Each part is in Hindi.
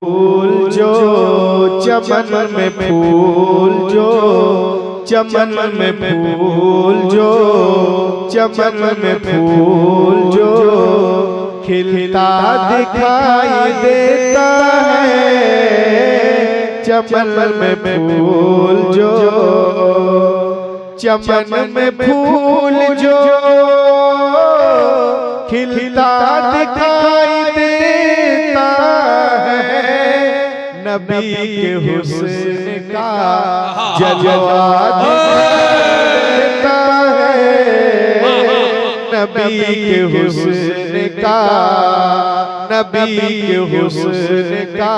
फूल जो चमन में फूल जो चमन में फूल जो चमन में फूल जो खिलता दिखाई देता है। चमन में फूल जो चमन में फूल जो खिलता दिखाई देता है। नबी के हुस्न का जलवा देता है। नबी के हुस्न का नबी के हुस्न का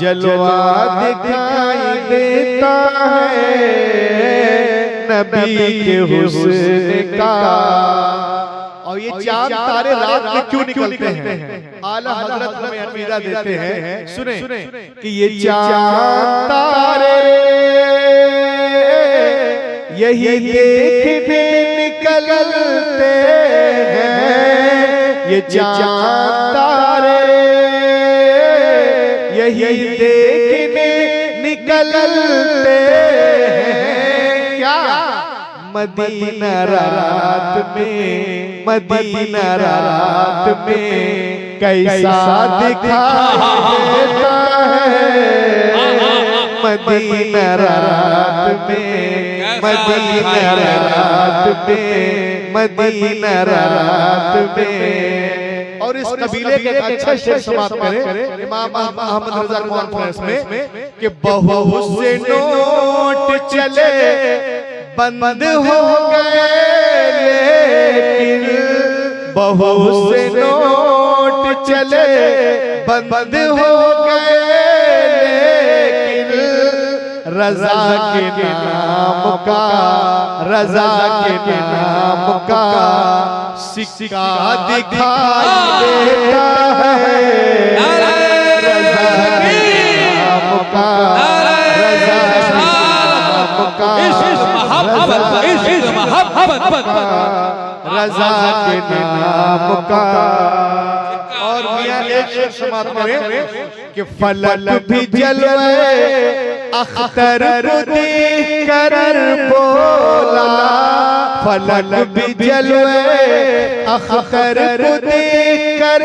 जलवा दिखाई देता है। नबी के हुस्न का। और ये चांद तारे रात में क्यों निकलते हैं? आला हजरत हमें अकीदा देते हैं, सुने कि ये चांद तारे यही देखने निकलते हैं। ये चांद तारे यही देखने निकलते हैं। क्या मदीना रात में मदीना रात में कैसा दिखाई देता है। मदीना रात में मदीना रात में मदीना रात में। और इस कबीले के अच्छा शेर समाप्त करें इमाम अहमद रजा कॉन्फ्रेंस में कि बहुत से नोट चले बंद हो गए लेकिन बहुत से नोट चले बंद हो गए लेकिन रजा के नाम का रजा के नाम का सिक्का दिखाई देता है। रजा के नाम का रजा के नाम का रजा के नाम का। और मियां एक शेर समाप्त करें कि फलक भी जलवे अख्तर को देख कर बोला। फलक भी जलवे अख्तर को देख कर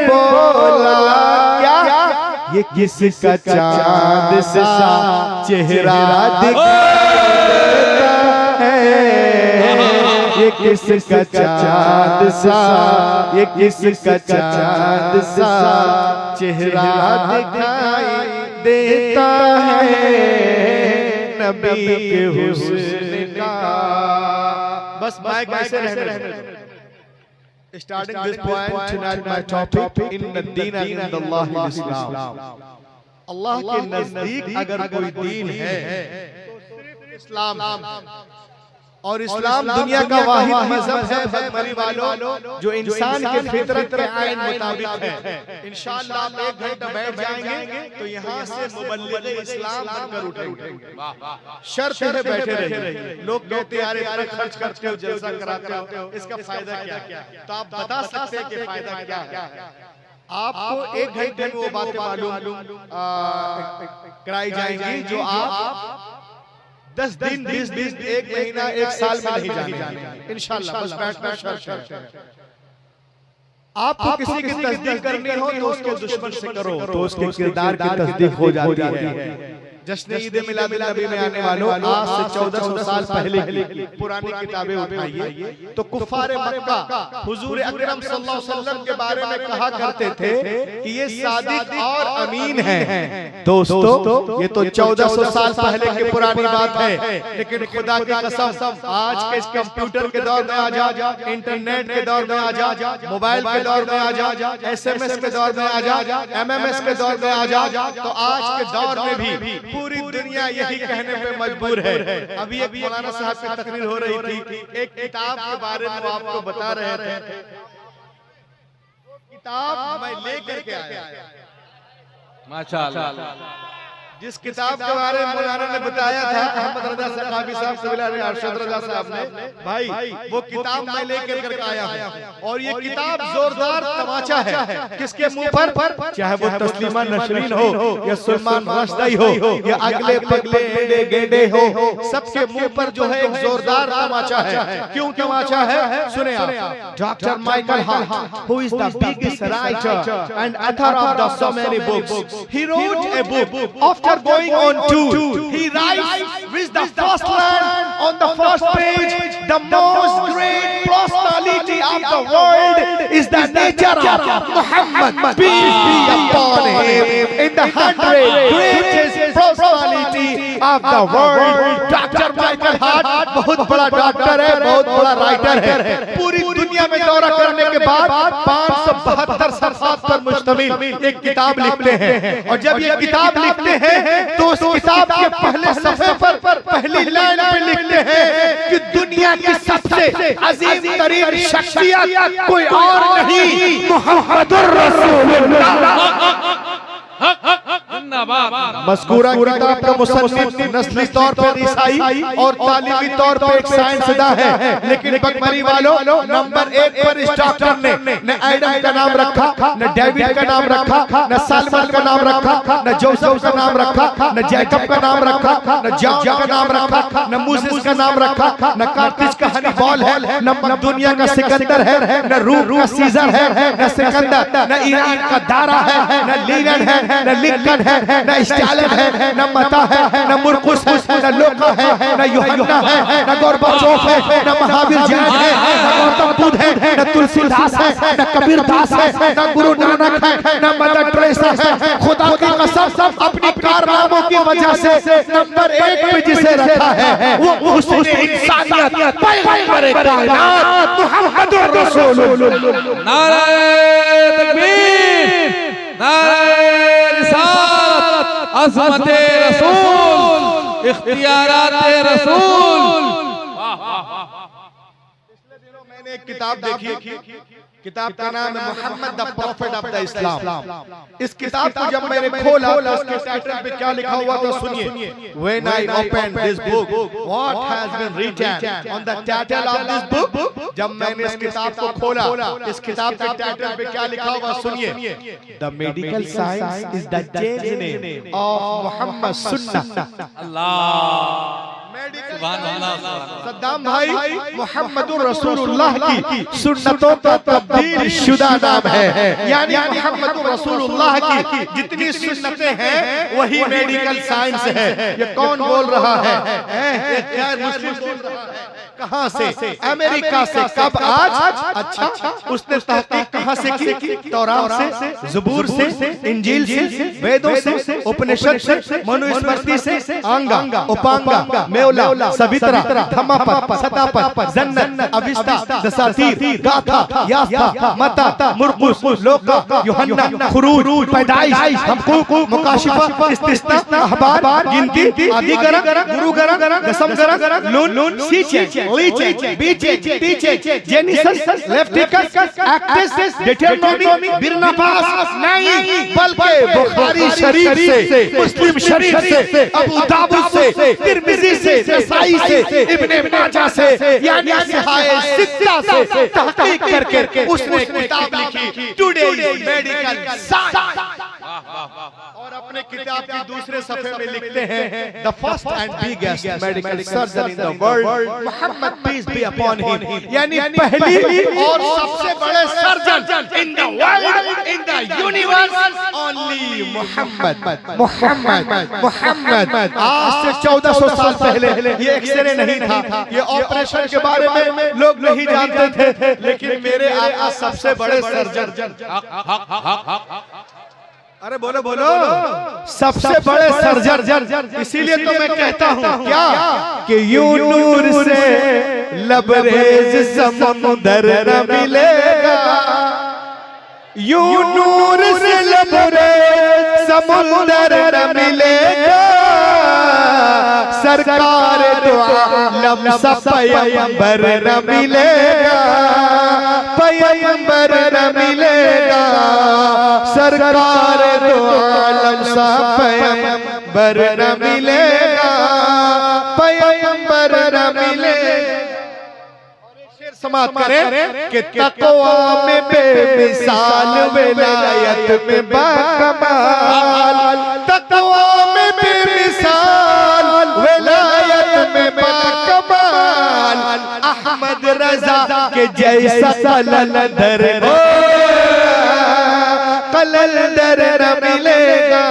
बोला। क्या ये किसका चांद सा चेहरा दिखता है। ये किसका चांद सा ये किसका चांद सा चेहरा दिखाई देता है। नबी के हुस्न का। बस मैं कैसे रहने Starting this point tonight, my topic in the deen and Allah Islam. अल्लाह के नजदीक अगर कोई दीन है तो सिर्फ इस्लाम। और इस्लाम दुनिया का वाहिद मजहब है भगमरी वालों जो इंसान के फितरत के आइन मुताबिक है। इंशाअल्लाह आप 1 घंटा बैठ जाएंगे तो यहाँ से मुबल्लिग इस्लाम बनकर उठेंगे। शर्त है बैठे रहिए। लोग कहते हैं यार इतना खर्च करते हो जलसा कराते हो इसका फायदा क्या है? तो आप बता सकते हैं कि फायदा क्या है। आपको 1 घंटे में वो बातें मालूम कराई जाएंगी जो आप 10 दिन 20 दिन 1 महीना 1 साल में नहीं जाने इंशाअल्लाह। बस बैठना शर्त है। आपको किसी की तस्दीक करनी हो तो उसके दुश्मन से करो तो उसके किरदार की तस्दीक हो जाती है। जश्न ईद मिलाद नबी में आने वालों आज से 1400 साल पहले की पुरानी किताबें उठाइए तो कुफ्फार मक्का हुजूर अकरम सल्लल्लाहु अलैहि वसल्लम के बारे में कहा करते थे कि ये सादिक और अमीन हैं। दोस्तों ये तो 1400 साल पहले की पुरानी बात है। लेकिन खुदा की कसम आज के इस कंप्यूटर के दौर में आ जा, इंटरनेट के दौर में आ जा, मोबाइल के दौर में आ जा, SMS के दौर में आ जा, MMS के दौर में आ जा, तो आज के दौर में भी पूरी दुनिया यही कहने पे मजबूर है। अभी एक मौलाना साहब की तकरीर हो रही थी, एक किताब के बारे में वो आपको बता रहे थे। किताब मैं लेकर के आया माशाअल्लाह। जिस किताब के बारे में मौलाना ने बताया था अहमद रजा सखावी साहब सबिला अरशद रजा साहब ने, भाई वो किताब मैं लेकर करके आया हूं और ये किताब जोरदार तमाचा है। किसके मुंह पर, चाहे वो तस्लीमा नसरीन हो या सलमान रश्दी हो या अगले पगले एडे गेडे हो, सबके मुंह पर जो है एक जोरदार तमाचा है। क्यों तमाचा है सुने आप। Doctor Michael Hart, who is the biggest writer and author of the so many books, he wrote a book after going on tour. He writes with the first line on the first page, the most great personality of the world is the nature of Muhammad, peace be upon him, in the 100 greatest personality of the world. Doctor Michael Hart बहुत बड़ा डॉक्टर है, बहुत बड़ा राइटर है। पूरी दुनिया में दौरा करने के बाद 572 सफ़हात पर मुश्तमिल एक किताब लिखते हैं। और जब ये किताब लिखते हैं तो उस किताब के पहले सफ़े पर पहली लाइन पे लिखते हैं कि दुनिया की सबसे अजीम तरीन शख्सियत कोई और नहीं, मुहम्मदुर रसूलुल्लाह। मज़कूरा किताब का मुसन्निफ नस्ली तौर पर ईसाई और तालीमी तौर पर एक साइंसदां है, लेकिन बकमरी वालों नंबर 1 पर इस डॉक्टर ने न एडम का नाम रखा, न डेविड का नाम रखा, न सालमन का नाम रखा, न जोसेफ का नाम रखा, न जैकब का नाम रखा, न जॉन का नाम रखा, न मूसेस का नाम रखा, न कार्तिज का हनीबॉल है, न दुनिया का सिकंदर है, न रूम का सीजर है, न सिकंदर, न ईरान का दारा है, न लीलन है, न लिंकन है, न स्टालिन है, न मता है, न मुर्कुस है, न लोका है, न यूहन्ना है, न गोरबाचोव है, न महावीर जैन है, न गौतम बुद्ध है, न तुलसीदास है, न कबीर दास है, न गुरु नानक है, न मदर टेरेसा है। खुदा की कसम अपनी कारनामों की वजह से नंबर 1 पे जिसे रखा है वो उसने इंसानियत पैगंबर कायनात मुहम्मदुर रसूलुल्लाह। नारे तकबीर, नारे रिसालत, अज़मते रसूल, इख्तियाराते रसूल। पिछले दिनों मैंने एक किताब देखी, किताब का नाम है Muhammad the prophet of the Islam. इस किताब को जब मैंने खोला तो इसके टाइटल पे क्या लिखा हुआ था सुनिए। When I opened this book, what has been written on the title of this book? जब मैंने इस किताब को खोला, इस किताब के टाइटल पे क्या लिखा हुआ सुनिए। The medical science is the journey of Muhammad Sunnah। अल्लाह सद्दाम भाई, मुहम्मदुर रसूलुल्लाह की सुन्नतों का तब्दील शुदा नाम है, यानी मुहम्मदुर रसूलुल्लाह की जितनी सुन्नतें हैं वही मेडिकल साइंस है। ये कौन बोल रहा है? गैर मुस्लिम बोल रहा है। कहां से? अमेरिका से। कब? आज। अच्छा, उसने तहकीक कहां से की? तौरात से, ज़बूर से, इंजील से, वेदों से, उपनिषद से, मनुस्मृति से, अंगा, उपांगा, मेवला, सवित्रा, धम्मपद, सतापद, जन्नत, अविस्ता, दसातीर, गाथा, यास्ता, मता, मुरकुस, लोका, यूहन्ना, खुरूज, पैदाइश, हमकुक, मुकाशिफा, इस्तिस्ना, अहबार, गिनती, आदिगरा, गुरुगरा, दसमगरा, लून, सीचे, लीचे, बीचे, टीचे, जेनेसिस, लेविटिकस, एक्टस, डिटरनोमी, बिरनबास, नहीं बल्कि बुखारी शरीफ से, मुस्लिम शरीफ से, अबू दाऊद से, तिर्मिज़ी से, नसाई से, इब्ने माजा से, यानी सहाय सित्ता से तहकीक करके उसने किताब लिखी टुडे मेडिकल साइंस। और अपने किताब के दूसरे सफ़े में लिखते हैं the first and biggest medical surgeon in the world Muhammad peace be upon him, यानी पहली और सबसे बड़े surgeon in the world, in the universe, only Muhammad, Muhammad, Muhammad. आज से 1400 साल पहले ये एक्सरे नहीं था, ये ऑपरेशन के बारे में लोग नहीं जानते थे, लेकिन मेरे आका सबसे बड़े सर्जन, अरे बोलो बोलो, सबसे बड़े सर्जन। इसीलिए तो मैं कहता हूँ क्या कि यूं नूर से लबरेज समुंदर न मिलेगा, यूं नूर से लबरेज समुंदर न मिलेगा, सरकार दो आलम सा पैगंबर न मिलेगा, पैगंबर न मिलेगा, सरकार दो आलम सा पैगंबर बर न मिलेगा, पैगंबर न मिलेगा। समाप्त करें कि तक़वा में बेमिसाल, विलायत में बाकमाल, तक़वा में बेमिसाल, विलायत में बाकमाल, अहमद रज़ा के जैसा कलंदर न मिलेगा।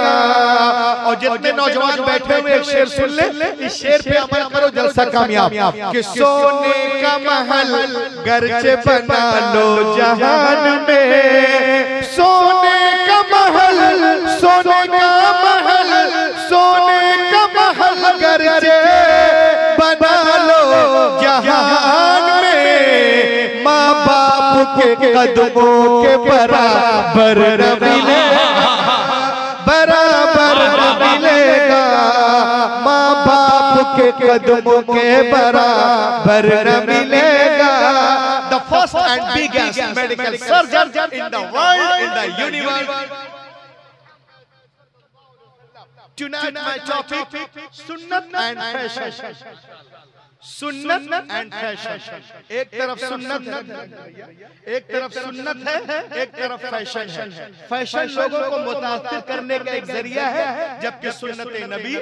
और जितने नौजवान बैठे हुए एक शेर सुन ले, इस शेर पे अमल करो, जलसा कामयाब। कि सोने का महल गर्चे बना लो जहान में, सोने का महल, सोने का महल, सोने का महल गर्चे बना लो जहान में। माँ बाप के कदमों के बराबर न मिलेगा, बराबर न मिलेगा। माँ बाप के कदमों के बराबर न मिलेगा। The first and biggest medical surgeon in the world, in the universe. Tonight my topic, सुन्नत and fashion. सुन्नत एंड फैशन। एक तरफ सुन्नत है, एक तरफ सुन्नत है, एक तरफ फैशन है। फैशन लोगों को मुतासिर करने का एक जरिया है, जबकि सुन्नत नबी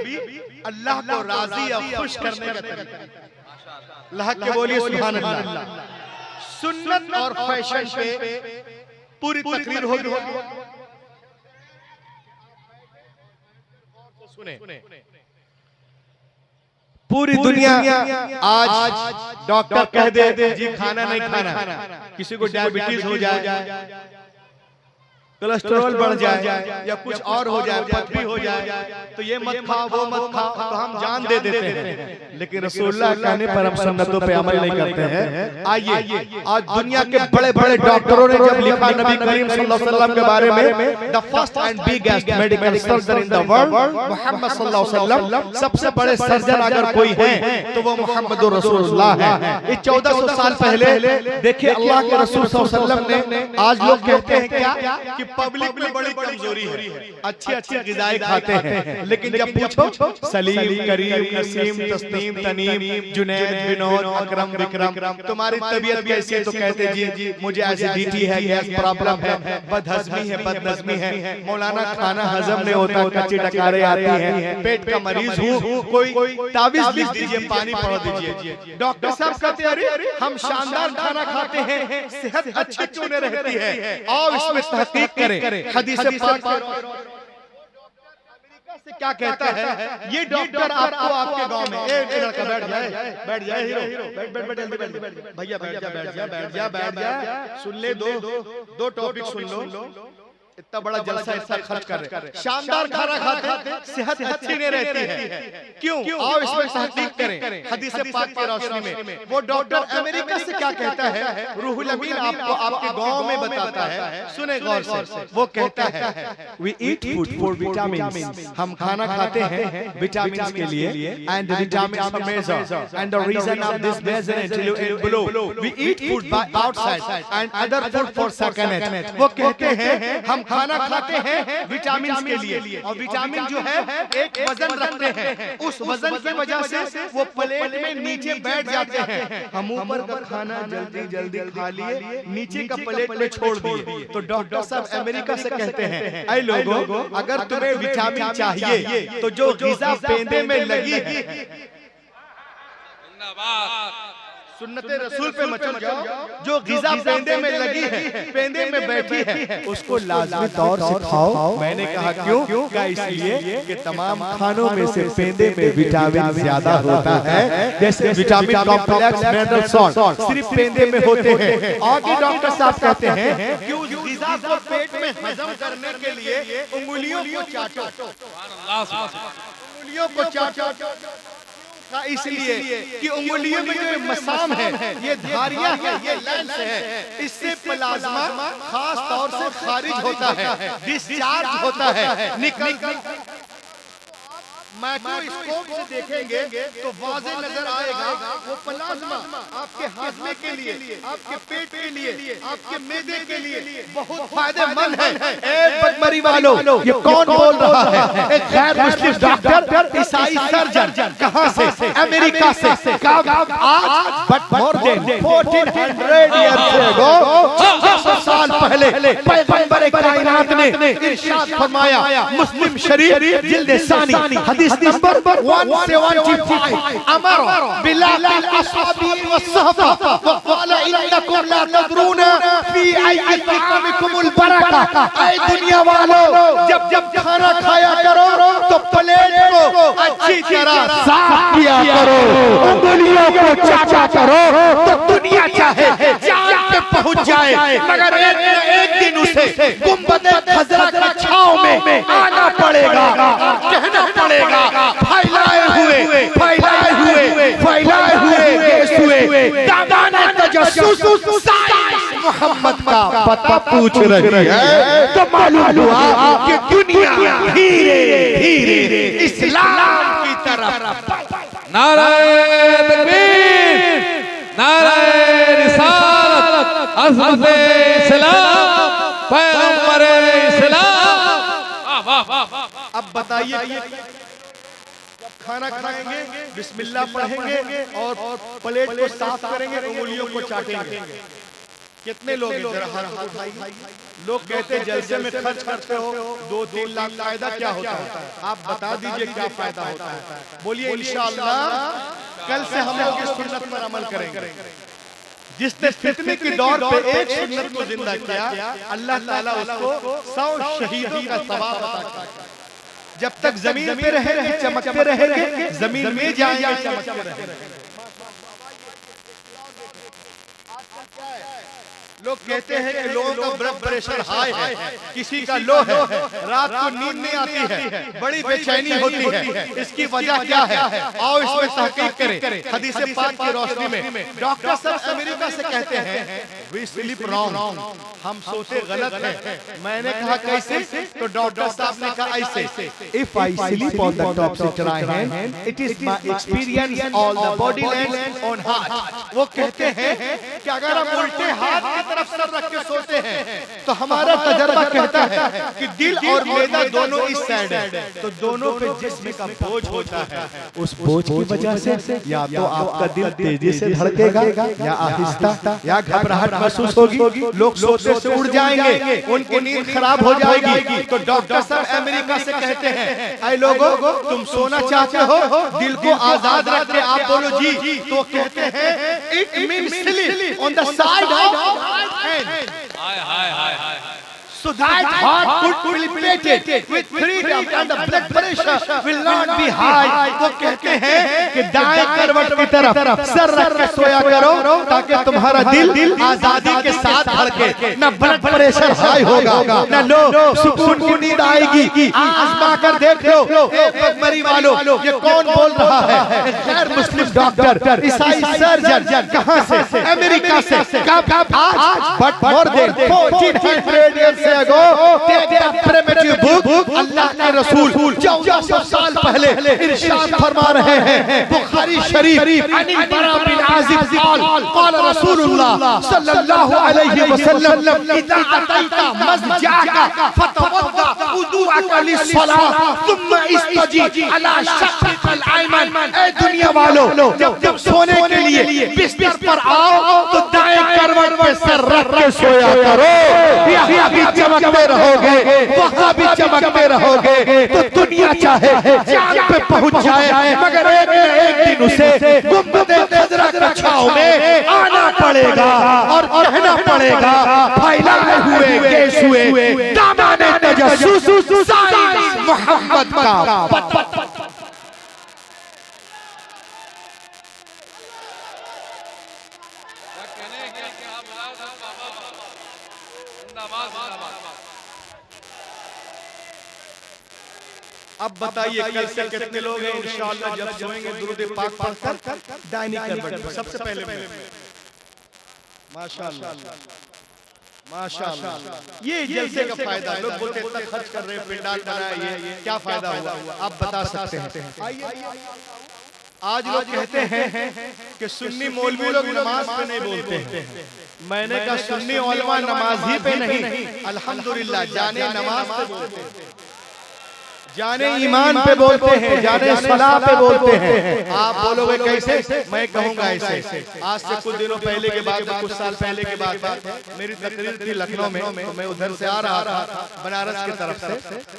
अल्लाह को राजी और खुश करने का तरीका। अल्लाह के बोलिए सुभान अल्लाह। सुन्नत और फैशन पे पूरी तकरीर होगी। सुने, पूरी दुनिया आज डॉक्टर कह दे जी खाना नहीं खाना, किसी को डायबिटीज हो जाए, कोलेस्ट्रॉल बढ़ जाए या कुछ और हो जाए, पथरी हो जाए, तो ये मत खाओ वो मत खाओ, तो हम जान दे देते हैं। लेकिन रसूलुल्लाह कहने पर हम सुन्नतों पे अमल नहीं करते हैं। आइए आज दुनिया के बड़े बड़े डॉक्टरों ने जब लिखा नबी करीम सल्लल्लाहु अलैहि वसल्लम के बारे में, the first and biggest medical surgeon in the world Mohammad सल्लल्लाहु अलैहि वसल्लम, सबसे बड़े सर्जन अगर कोई है तो वो मोहम्मद रसूलुल्लाह है। ये 1400 साल पहले देखिए अल्लाह के रसूल सल्लल्लाहु अलैहि वसल्लम ने, आज लोग कहते हैं क्या कि पब्लिक में बड़ी कमजोरी है, अच्छी अच्छी ग़िज़ाएं खाते हैं, लेकिन जब पूछो सलीम, करीम, नसीम, तस्नीम, तनीम, जुनैद, विनोद, अकरम, विक्रम, तुम्हारी तबीयत कैसी है, तो कहते जी मुझे एसिडिटी है, गैस प्रॉब्लम है, बदहजमी है, बदनज़मी है, मौलाना खाना हजम नहीं होता, कच्ची डकारें आती हैं, पेट का मरीज हूँ, कोई तावीज़ लिख दीजिए, पानी पढ़ा दीजिए। डॉक्टर साहब कहते हैं अरे हम शानदार खाना खाते हैं, सेहत अच्छी क्यों नहीं रहती है, और इसमें तहकीक करें। हदीस पाक से क्या कहता है, ये डॉक्टर आपको आपके गांव में, एक लड़का बैठ जाए हीरो, बैठ भैया, बैठ जा, सुन ले, दो टॉपिक सुन लो। इतना बड़ा जलसा इतना खर्च कर रहे, शानदार खाना खाते, सेहत अच्छी नहीं रहती है, क्यों? आओ इसमें तहकीक करें हदीस पाक की रोशनी में। वो डॉक्टर अमेरिका से क्या कहता है, रूहुल अमीन आपको आपके गांव में बताता है, सुने गौर से। वो कहता है we eat food for vitamins, हम खाना खाते हैं विटामिन्स के लिए, and vitamins are measured and the reason of this measurement below, we eat food by outside and other food for second. वो कहते हैं हम खाना खाते हैं विटामिन के लिए, और विटामिन जो है एक वजन रखते हैं, उस वजन की वजह से वो प्लेट में नीचे बैठ जाते हैं। हम ऊपर का खाना जल्दी जल्दी खा लिए, नीचे का प्लेट में छोड़ दिए। तो डॉक्टर साहब अमेरिका से कहते हैं ऐ लोगों, अगर तुम्हें विटामिन चाहिए तो जो ग़िज़ा पेंदे में लगी है, सुन्नते रसूल पे मत जाओ, जो ग़िज़ा पेंदे में लगी है, पेंदे में बैठी है, उसको लाज़मी तौर से खाओ। मैंने कहा क्यों? क्या इसलिए कि तमाम खानों में से पेंदे में विटामिन ज्यादा होता है, जैसे विटामिन कॉम्प्लेक्स, मिनरल सॉल्ट सिर्फ पेंदे में होते हैं। आगे डॉक्टर साहब कहते हैं कि उस ग़िज़ा को पेट में हजम करने के लिए उंगलियों को चाटो, उंगलियों को चाटो, इसलिए कि उंगलियों में जो मसाम है, ये धारियां है, ये लेंस है, इससे प्लाज्मा खास तौर से खारिज होता है, डिस्चार्ज होता है, निकल माइक्रोस्कोप से देखेंगे तो वाज़े नजर आएगा वो प्लाज्मा आपके हाजमे के लिए, आपके पेट के लिए, आपके मैदे के लिए बहुत फायदेमंद है। ए बदमरी वालों, ये कौन बोल रहा है? एक गैर मुस्लिम डॉक्टर, ईसाई सर्जन, कहां से? अमेरिका से। कब? आज, but more than 1400 years ago, 600 साल पहले पैगंबर कायनात ने इरशाद फरमाया, मुस्लिम शरीफ जिल्द सानी हदीस नंबर 175, अमर बिलाल अस्हाबी वस्सहबा वक़ाल इन्नकुम ला तदरूना फी अय्यिकुमुल बरका। ऐ दुनिया वालों, जब खाना खाया करो तो प्लेट को अच्छी तरह साफ किया करो, उंगलियों को चाटा करो तो दुनिया चाहे जान पे पहुंच जाए, मगर एक दिन उसे गुंबद खजरा की छांव में आना पड़ेगा, कहना पड़ेगा, फैलाए हुए दादाने तजस्सुस मोहम्मद का पता पूछ रही है, तो मालूम हुआ कि दुनिया धीरे धीरे इस्लाम की तरफ। नाराए तकबीर, नाराए रिसालत, अज़मत इस्लाम, पैगंबर इस्लाम। अब बताइए, खाना खाएंगे, बिस्मिल्लाह पढ़ेंगे और प्लेट को साफ करेंगे, उंगलियों को चाटेंगे। कितने लोग हैं? जरा हाथ उठाइए। लोग कहते हैं जलसे में खर्च करते हो 2-3 लाख, फायदा क्या होता है? आप बता दीजिए क्या फायदा होता है। बोलिए इंशाअल्लाह कल से हम लोग इस सुन्नत पर अमल करेंगे। जिसने फितने के दौर पे एक सुन्नत को जिंदा किया, अल्लाह ताला उसको 100 शहीदों का सवाब अता करता है। जब तक जमीन पे रहेंगे चमकते रहेंगे, जमीन में जाएंगे चमकते रहेंगे। लोग कहते हैं कि लोगों का ब्लड प्रेशर हाई है, किसी का लो है, रात को नींद नहीं आती है, बड़ी बेचैनी होती है। इसकी वजह क्या है? आओ इसमें तहकीक करें हदीस पाक की रोशनी में। डॉक्टर साहब अमेरिका से कहते हैं वी स्लीप रॉन्ग, हम सोते गलत है। मैंने कहा कैसे? तो डॉक्टर साहब ने कहा ऐसे, if I sleep on the top sit right hand, it is my experience all the body land on heart. वो कहते हैं कि अगर हम उल्टे हाथ की तरफ सर रख के सोते हैं तो हमारा तजर्बा कहता है कि दिल और मैदा दोनों इस साइड है, तो दोनों पे जिस्म का बोझ होता है। उस बोझ की वजह से या तो आपका दिल तेजी से धड़केगा, या आहिस्ता, या घबराहट महसूस होगी, लोग सोते से उड़ जाएंगे, उनकी नींद खराब हो जाएगी। तो डॉक्टर साहब अमेरिका से कहते हैं, ऐ लोगों, तुम सोना चाहते हो, दिल को आजाद रख के आप बोलो जी, तो कहते हैं it means sleep on the side of so that heart will be palpitated with freedom and the blood pressure will not be high। वो कहते हैं कि दाएं करवट की तरफ सर रख के सोया करो ताकि तुम्हारा दिल आजादी के साथ धड़के, न ब्लड प्रेशर हाई होगा, न लो सुकून की नींद आएगी। आजमा कर देख लो। मरी वालों, ये कौन बोल रहा है? गैर मुस्लिम डॉक्टर, ईसाई सर्जन, कहां से? अमेरिका से। कब? आज, but more than 1400 years ago, अल्लाह के रसूल 1400 साल पहले इरशाद फरमा रहे हैं, बुखारी शरीफ, अन बरा बिन आजिब क़ाल रसूलुल्लाह सल्लल्लाहु अलैहि वसल्लम, इज़ा अतैता मस्जिदा फतवद्दा वुदूअका लिस्सलाह थुम्मा इस्तजी अला शक्किल अयमन। ए दुनिया वालों, जब सोने के लिए बिस्तर पर आओ तो दाएं करवट पे सर रख के सोया करो। यहाँ भी चमकते रहोगे, वहाँ भी चमकते रहोगे, तो दुनिया चाहे चांद पे पहुंच जाए, मगर एक दिन उसे गुंबद खजरा की छांव में आना पड़ेगा और कहना पड़ेगा, फैलाए हुए केस हुए दामाने तजस्सुस मोहम्मद का। अब बताइए कल से कितने लोग हैं इंशाअल्लाह जब सोएंगे दुरूद पाक पढ़कर दाहिनी करवट पर सबसे पहले माशाअल्लाह माशाअल्लाह। ये जलसे का फायदा, लोग बोलते हैं इतना खर्च कर रहे हैं, पिंडाल बनाया, ये क्या फायदा हुआ, आप बता सकते हैं? आज लोग कहते हैं कि सुन्नी मौलवी लोग नमाज पे नहीं बोलते हैं। मैंने कहा सुन्नी उलमा नमाज ही पे नहीं, अल्हम्दुलिल्लाह जाने नमाज पे बोलते हैं, जाने ईमान पे बोलते हैं, जाने सलाह पे बोलते हैं। आप बोलोगे कैसे? मैं कहूँगा ऐसे। आज से कुछ दिनों पहले के बाद, कुछ साल पहले के बाद मेरी तकरीर थी लखनऊ में, तो मैं उधर से आ रहा था बनारस की तरफ से,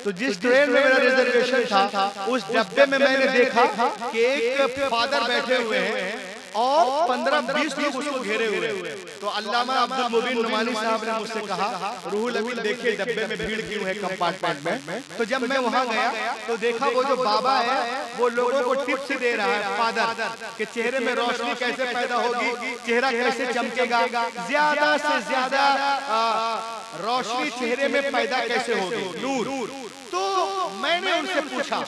तो जिस ट्रेन में मेरा रिजर्वेशन था उस डब्बे में मैंने देखा कि एक फादर बैठे हुए हैं और 15-20 लोग उसको घेरे हुए हैं। तो अल्लामा अब्दुल मुबीन नुमानी साहब ने मुझसे कहा, रूहुल अमीन देखिए डब्बे में भीड़ क्यों है कंपार्टमेंट में। तो जब मैं वहां गया तो देखा वो जो बाबा है वो लोगों को टिप्स दे रहा है, फादर के चेहरे में रोशनी कैसे पैदा होगी, चेहरा कैसे चमकेगा, ज्यादा से ज्यादा रोशनी चेहरे में पैदा कैसे होगी, नूर। तो मैंने उनसे पूछा,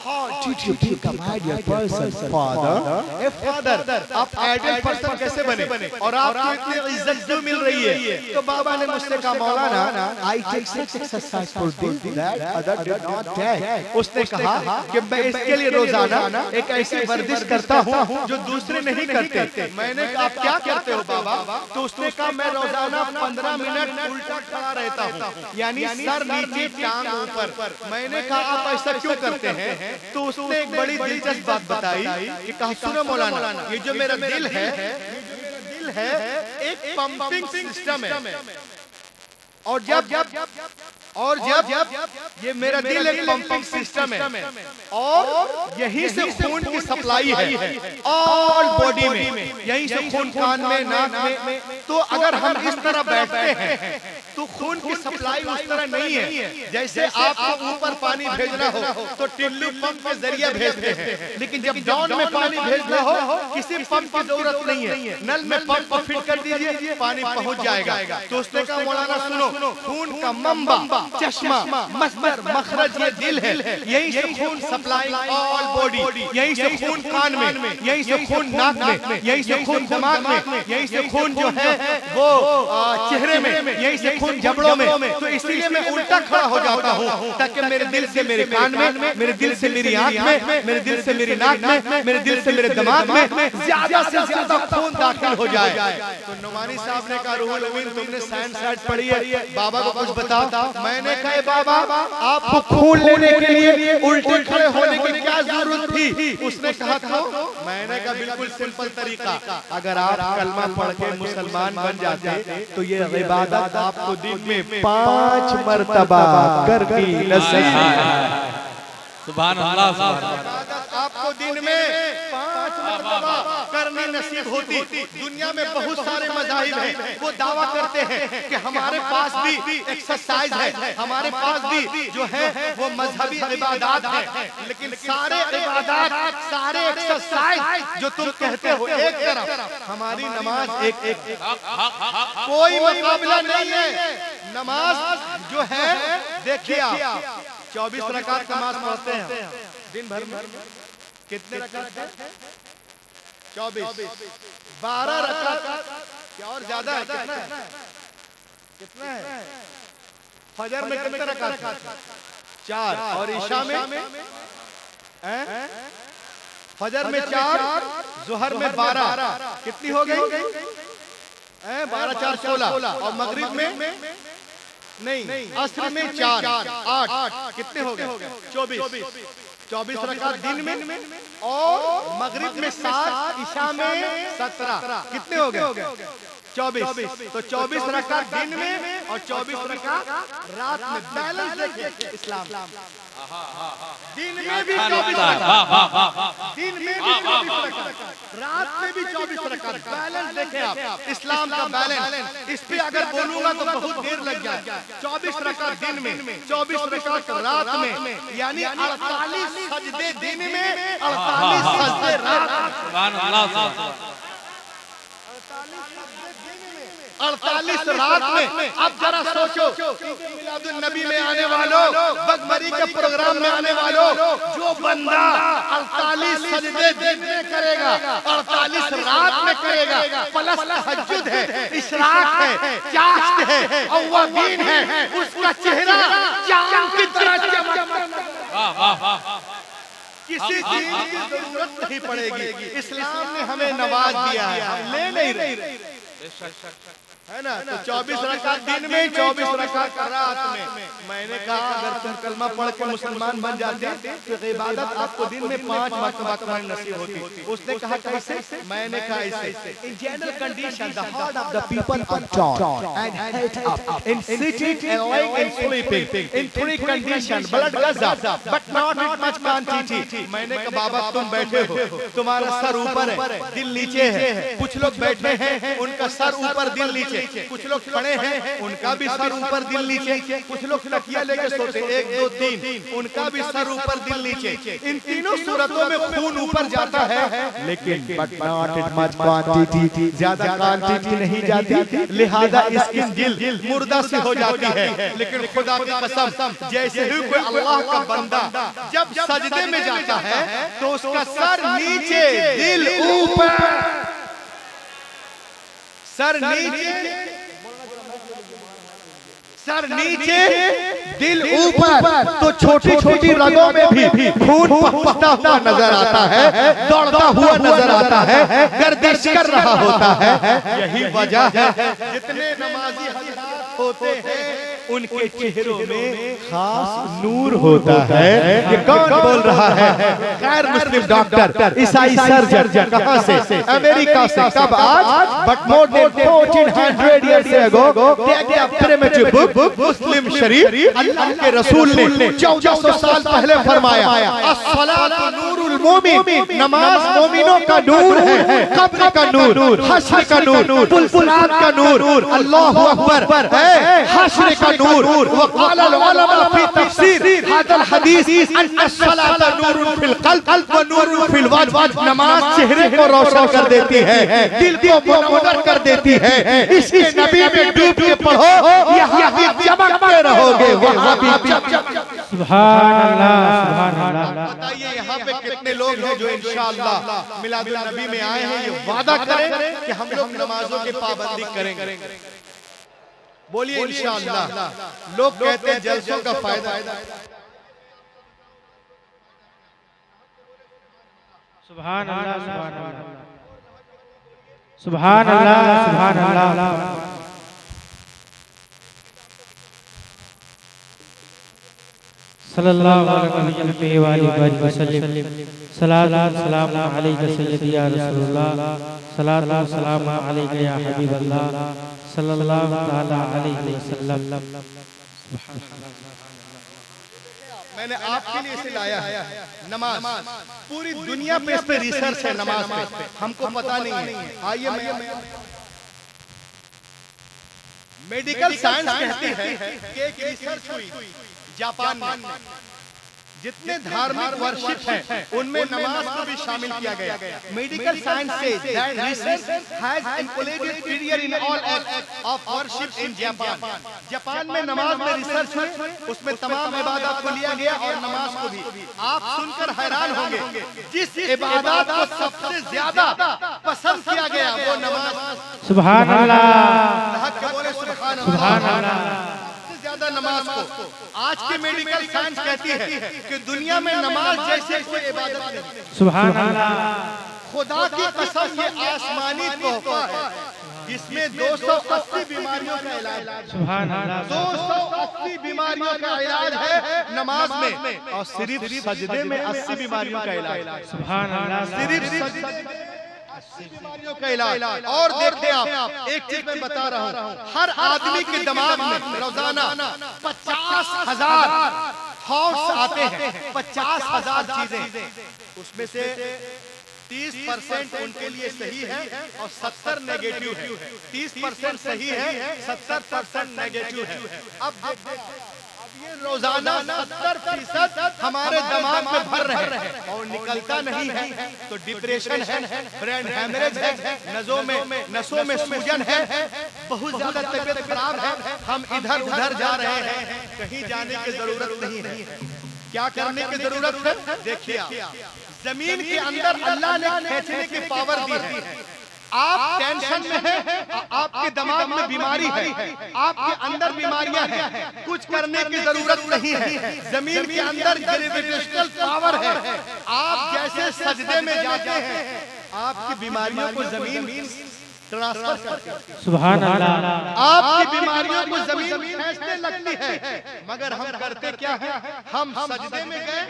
how did you become ideal person father? A father, आप आइडियल पर्सन कैसे बने और आपको इतनी इज्जत क्यों मिल रही है? तो बाबा ने मुझसे कहा, मौलाना I take sex exercise for this that other did not take. उसने कहा कि मैं इसके लिए रोजाना एक ऐसी वर्जिश करता हूँ जो दूसरे नहीं करते। मैंने कहा आप क्या करते हो बाबा? तो उसने कहा मैं रोजाना 15 मिनट उल्टा खड़ा रहता हूँ, यानी सर नीचे टांग ऊपर। मैंने कहा आप ऐसा क्यों करते हैं? तो उसने एक बड़ी दिलचस्प बात बताई कि कहा सुनो मौलाना, ये जो मेरा दिल है एक पंपिंग सिस्टम है, और जब ये मेरा दिल एक पंपिंग सिस्टम है और यहीं से खून की सप्लाई है ऑल बॉडी में, यहीं से खून कान में, नाक में। तो अगर हम इस तरह बैठते हैं तो खून की सप्लाई उस तरह नहीं है। जैसे आपको ऊपर पानी भेजना हो तो टिल्लू पंप के जरिए भेजते हैं, लेकिन जब डाउन में पानी भेजना हो किसी पंप की जरूरत नहीं है, नल में पंप फिट कर दीजिए, पानी पहुंच जाएगा। तो उसने कहा मौलाना सुनो, खून का मंबा, चश्मा, मस्तर, मखरज ये दिल है, यहीं से खून सप्लाई ऑल बॉडी, यहीं से खून कान में, यहीं से खून नाक में, यहीं से खून दिमाग में, यहीं से खून जो है वो चेहरे में, यहीं से खून जबड़ों में। तो इसीलिए मैं उल्टा खड़ा हो जाता हूँ ताकि मेरे दिल से मेरे कान में, मेरे दिल से मेरी आंख में, मेरे दिल से मेरी नाक में, मेरे दिल से मेरे दिमाग में ज्यादा से ज्यादा खून दाखिल हो जाए। तो नुमानी साहब ने कहा, रूहुल अमीन तुमने साइंस साइड पढ़ी है, बाबा को कुछ बताओ। मैंने कहा बाबा आपको खून लेने के लिए उल्टे खड़े होने की क्या जरूरत थी? उसने कहा था, मैंने कहा बिल्कुल सिंपल तरीका, अगर आप कलमा पढ़ के मुसलमान बन जाते तो ये इबादत आपको दिन में 5 मरतबा करनी नसीब। सुभान अल्लाह, सुभान अल्लाह। आपको दिन में 5 मरतबा करनी नसीब होती। दुनिया में बहुत सारे मज़ाहिब हैं, वो दावा करते हैं कि हमारे पास भी एक्सरसाइज है, हमारे पास भी जो है वो मजहबी इबादत है, लेकिन सारे इबादत, सारे एक्सरसाइज जो तुम कहते हो एक तरफ, हमारी नमाज एक कोई मुकाबला नहीं है। नमाज जो है देखिए आप 24 रकात नमाज पढ़ते हैं दिन भर में, कितने रकात है? 24। 12 रकात क्या और ज्यादा है? कितना है? फजर में कितने रकात है? 4। और ईशा में फजर में 4, जोहर में 12, कितनी हो गई? 12 4 16। और मगरिब में नहीं, अस्र में 4 8, कितने हो गए? 24 रकात दिन में, और मगरिब में 7, ईशा में 17, कितने हो गए? 24। तो 24 रकात दिन में और 24 रकात रात में। बैलेंस देखिए इस्लाम, दिन में भी 24 रकात, दिन में भी 24 रकात, रात में भी 24 रकात। बैलेंस देखें आप, इस्लाम का बैलेंस। इस पे अगर बोलूंगा तो बहुत देर लग जाए। 24 रकात दिन में, 24 रकात रात में, यानी 48 सजदे दिन में, 48 सजदे रात में। 48 रात में। अब जरा सोचो, मिलादुन नबी में आने वालों, बगमरी के प्रोग्राम में आने वालों, जो बंदा 48 सजदे दिन में करेगा, 48 रात में करेगा, प्लस तहज्जुद है, इशराक है, चाश्त है, अव्वाबीन है, उसका चेहरा चांद की तरह चमकता, किसी चीज की जरूरत नहीं पड़ेगी। इस्लाम ने हमें नवाज दिया है, हम ले नहीं रहे, है ना। तो 24 रकात दिन में, 24 रकात रात में। मैंने कहा अगर तुम कलमा पढ़ के मुसलमान बन जाते तो इबादत आपको दिन में 5 मरतबा करनी नसीब होती। उसने कहा कैसे? मैंने कहा ऐसे, in general condition the heart of the people are down and head up in sitting and lying and sleeping in 3 condition, blood goes up but not with much quantity. मैंने कहा बाबा तुम बैठे हो, तुम्हारा सर ऊपर है, दिल नीचे है। कुछ लोग बैठे हैं, उनका सर ऊपर दिल नीचे, कुछ लोग खड़े हैं, उनका भी सर ऊपर दिल नीचे, कुछ लोग तकिया लेके सोते 1 2 3, उनका भी सर ऊपर दिल नीचे। इन तीनों सूरतों में खून ऊपर जाता है, लेकिन but not in much quantity, ज्यादा क्वांटिटी नहीं जाती, लिहाजा इसकी दिल मुर्दा से हो जाती है। लेकिन खुदा की कसम, जैसे ही कोई अल्लाह का बंदा जब सजदे में जाता है तो उसका सर नीचे दिल ऊपर, सर नीचे, सर नीचे दिल ऊपर, तो छोटी छोटी रगों में भी खून बहता हुआ नजर आता है, दौड़ता हुआ नजर आता है, गर्दिश कर रहा होता है। यही वजह है जितने नमाजी हजरात होते हैं उनके चेहरों में खास नूर होता है। ये कौन बोल रहा है? गैर मुस्लिम डॉक्टर, ईसाई सर्जन, कहां से? अमेरिका से। कब? आज, but more than 1400 years ago take a primitive book Muslim शरीफ, अल्लाह के रसूल ने 1400 साल पहले फरमाया, अस्सलातु नूरुल मोमिन, नमाज मोमिनों का नूर है, कब्र का नूर, हश्र का नूर, पुलसिरात का नूर, अल्लाहु अकबर, हश्र का नूर। वक़ाल उलमा फी तफसीर हादल हदीस अन्नस्सलात नूरुन फिल क़ल्ब व नूरुन फिल वज्ह। नमाज चेहरे को रोशन कर देती है, दिल को मुनव्वर कर देती है। इसके नबी में डूब के पढ़ो, यहाँ भी चमकते रहोगे। वहाँ भी सुभान अल्लाह, सुभान अल्लाह। बताइए यहाँ पे कितने लोग हैं जो इंशाअल्लाह मिलादुन नबी में आए हैं, ये वादा करें कि हम लोग नमाजों की पाबंदी करेंगे। बोलिए इंशाअल्लाह। लोग कहते हैं जलसों का फायदा, सुभान अल्लाह, सुभान अल्लाह, सुभान अल्लाह, सुभान अल्लाह। सल्लल्लाहु अलैहि वसल्लम, सलात सलाम अलैका सय्यदी या रसूलुल्लाह, सलात सलाम अलैका या हबीबल्लाह, सल्लल्लाहु तआला अलैहि वसल्लम। मैंने आपके लिए इसे लाया है। नमाज पूरी दुनिया पे इस पे रिसर्च है, नमाज पे हमको पता नहीं है। आइए मेडिकल साइंस कहती है कि एक रिसर्च हुई जापान में, जितने धार्मिक वर्शिप हैं उनमें नमाज को भी शामिल किया गया। Medical science say that research has included period in all act of worship in Japan. Japan में नमाज में रिसर्च हुई, उसमें तमाम इबादत को लिया गया और नमाज को भी। आप सुनकर हैरान होंगे, जिस इबादत को सबसे ज्यादा पसंद किया गया वो नमाज। सुभान अल्लाह, बोले सुभान अल्लाह। ज्यादा नमाज को आज की मेडिकल साइंस कहती है कि दुनिया में नमाज जैसे कोई इबादत नहीं। सुभान अल्लाह। खुदा की कसम, ये आसमानी तोहफा है, इसमें 280 बीमारियों का इलाज है। सुभान अल्लाह। 280 बीमारियों का इलाज है नमाज में, और सिर्फ सजदे में 80 बीमारियों का इलाज है। सुभान अल्लाह। सिर्फ सजदे में 80 बीमारियों का इलाज। और देखते आप, एक चीज मैं बता रहा हूँ, हर आदमी के दिमाग में रोजाना 50,000 थॉट्स आते हैं, 50,000 चीजें। उसमें से 30% उनके लिए सही है और 70 नेगेटिव है। 30% सही है, 70% नेगेटिव है। अब ये रोजाना 70% हमारे दिमाग में भर रहे हैं और निकलता नहीं है। तो डिप्रेशन है, ब्रेन हैमरेज है, नसों में सूजन है, बहुत ज्यादा तबीयत खराब है, हम इधर उधर जा रहे हैं, कहीं जाने की जरूरत नहीं है। क्या करने की जरूरत है? देखिए, जमीन के अंदर अल्लाह ने खींचने की पावर दी है। आप टेंशन में हैं, आपके दिमाग में बीमारी है, आपके अंदर बीमारियां हैं, कुछ करने की जरूरत नहीं है। जमीन के अंदर ग्रेविटेशनल पावर है। आप जैसे सजदे में जाते हैं, आपकी बीमारियों को जमीन ट्रांसफर करती है। सुभान अल्लाह। आपकी बीमारियों को जमीन खींचने लगती है, मगर हम करते क्या है? हम सजदे में गए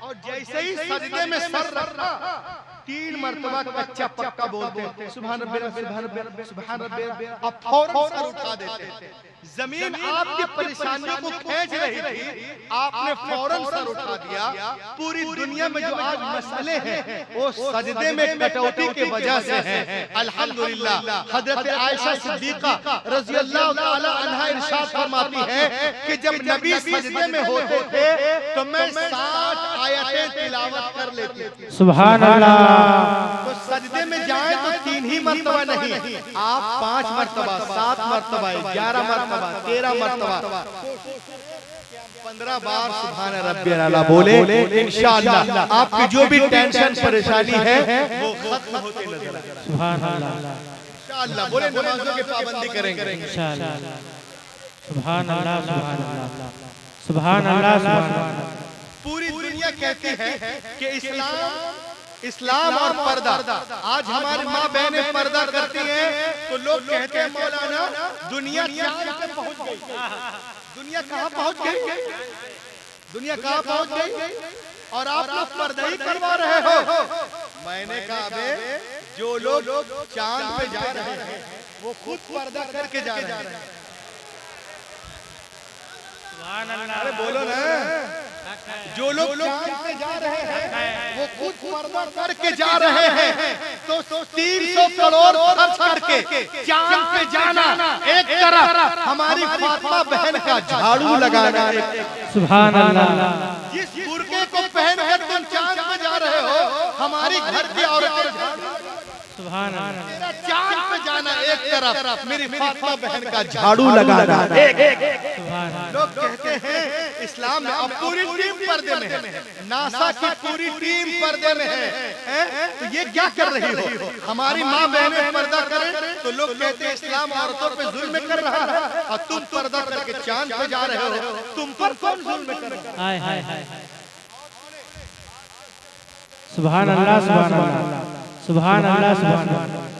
और जैसे ही सजदे में सर रखा, 3 मरतबा कच्चा पक्का बोलते हैं, सुभान रब्बिल सुभान रब्बिल सुभान रब्बिल, अब फौरन सर उठा देते। जमीन आपकी परेशानियों को खींच रही थी, आपने फौरन सर उठा दिया। पूरी दुनिया में जो आज मसले हैं वो सजदे में कटौती की वजह से हैं। अल्हम्दुलिल्लाह। हजरत आयशा सिद्दीका रज़ी अल्लाह ताला अन्हा इरशाद फरमाती है कि जब नबी सजदे में होते थे तो मैं 60 आयतें तिलावत कर लेती थी। सुभान अल्लाह। तो सजदे में जाए तो 3 ही मरतबा नहीं, आप 5 मरतबा, 7 मरतबा, 11 मरतबा, 13 मरतबा, 15 बार सुभान रब्बिल आला बोले, इंशाअल्लाह आपकी जो भी टेंशन परेशानी है वो खत्म होती नजर आएगी। सुभान अल्लाह। इंशाअल्लाह बोले, नमाजों की पाबंदी करेंगे इंशाअल्लाह। सुभान अल्लाह। सुभान अल्लाह। सुभान अल्लाह। सुभान अल्लाह। पूरी दुनिया कहती है कि इस्लाम और पर्दा, आज हमारी माँ बहनें पर्दा करती हैं तो लोग कहते हैं मौलाना दुनिया चांद पे पहुंच गई। दुनिया कहाँ पहुंच गई? दुनिया कहाँ पहुंच गई? और आप लोग पर्दा ही करवा रहे हो। मैंने कहा बे, जो लोग चांद पे जा रहे हैं वो खुद पर्दा करके जा रहे हैं। सुभान अल्लाह। अरे बोलो ना, जो लोग चांद पे जा रहे हैं वो खुद पर्दा करके जा रहे हैं। तो 300 करोड़ खर्च करके चांद पे जाना एक तरफ, हमारी फातिमा बहन का झाड़ू लगाना एक। सुभान अल्लाह। जिस बुर्के को पहनकर तुम चांद पे जा रहे हो, हमारी घर की औरतें सुभान अल्लाह। चांद पे जाना एक तरफ, मेरी फातिमा बहन का झाड़ू लगाना एक। लोग कहते हैं इस्लाम में, अब पूरी टीम पर्दे में है, नासा की पूरी टीम पर्दे में है। तो ये क्या कर रही हो? हमारी माँ बहनें पर्दा करें तो लोग कहते हैं इस्लाम औरतों पे जुल्म कर रहा है, और तुम पर्दा करके चांद पे जा रहे हो, तुम पर कौन जुल्म कर रहा है? हाय हाय। सुभान अल्लाह। सुभान अल्लाह। सुभान अल्लाह। सुभान अल्लाह।